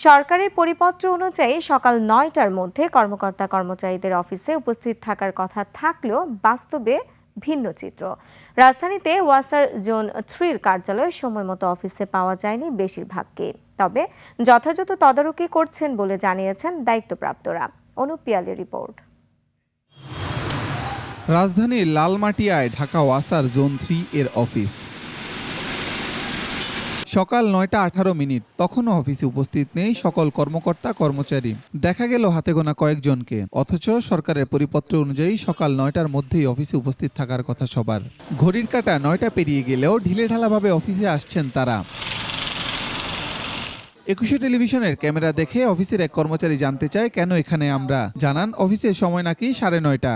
সরকারের পরিপত্র অনুযায়ী সকাল ৯টার মধ্যে কর্মকর্তা কর্মচারীদের অফিসে উপস্থিত থাকার কথা থাকলেও বাস্তবে ভিন্ন চিত্র। রাজধানীতে ওয়াসার জোন 3-র কার্যালয়ে সময়মতো অফিসে পাওয়া যায়নি বেশিরভাগকে, তবে যথাযথ তদারকি করছেন বলে জানিয়েছেন দায়িত্বপ্রাপ্তরা। অনুপ পিয়ালের রিপোর্ট। রাজধানীর লালমাটিয়ায় ঢাকা ওয়াসার জোন 3 এর অফিস। সকাল ৯টা ১৮ মিনিট, তখনও অফিসে উপস্থিত নেই সকল কর্মকর্তা কর্মচারী। দেখা গেল হাতে গোনা কয়েকজনকে, অথচ সরকারের পরিপত্র অনুযায়ী সকাল ৯টার মধ্যেই অফিসে উপস্থিত থাকার কথা সবার। ঘড়ির কাঁটা ৯টা পেরিয়ে গেলেও ঢিলেঢালাভাবে অফিসে আসছেন তারা। ২১শে টেলিভিশনের ক্যামেরা দেখে অফিসের এক কর্মচারী জানতে চায় কেন এখানে আমরা। জানান অফিসের সময় নাকি 9:30।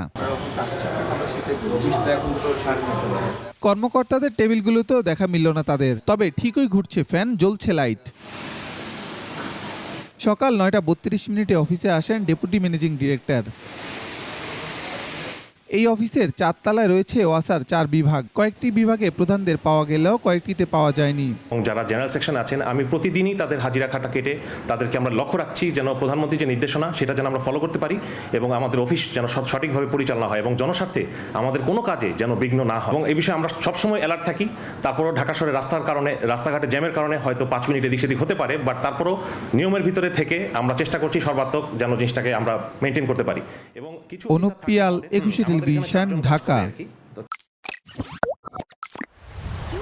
কর্মকর্তাদের টেবিলগুলোতেও দেখা মিলল না তাদের, তবে ঠিকই ঘুরছে ফ্যান, জ্বলছে লাইট। সকাল 9:32 অফিসে আসেন ডেপুটি ম্যানেজিং ডিরেক্টর। এই অফিসের 4 তলায় রয়েছে ওয়াসার 4 বিভাগ। কয়েকটি বিভাগে প্রধানদের পাওয়া গেলেও কয়েকটিতে পাওয়া যায়নি। যারা জেনারেল সেকশন আছেন, আমি প্রতিদিনই তাদের হাজিরা খাতা কেটে তাদেরকে আমরা লক্ষ্য রাখছি যেন প্রধানমন্ত্রীর যে নির্দেশনা সেটা যেন আমরা ফলো করতে পারি এবং আমাদের অফিস যেন সঠিকভাবে পরিচালনা হয় এবং জনস্বার্থে আমাদের কোনো কাজে যেন বিঘ্ন না হয়। এবং এই বিষয়ে আমরা সবসময় অ্যালার্ট থাকি। তারপরও ঢাকা শহরে রাস্তাঘাটে জ্যামের কারণে হয়তো 5 মিনিট এদিক সেদিক হতে পারে, বাট তারপরও নিয়মের ভিতরে থেকে আমরা চেষ্টা করছি সর্বাত্মক যেন জিনিসটাকে আমরা মেনটেন করতে পারি। এবং কিছু অনুপ পিয়াল, ২১শে টেলিভিশন, ঢাকা।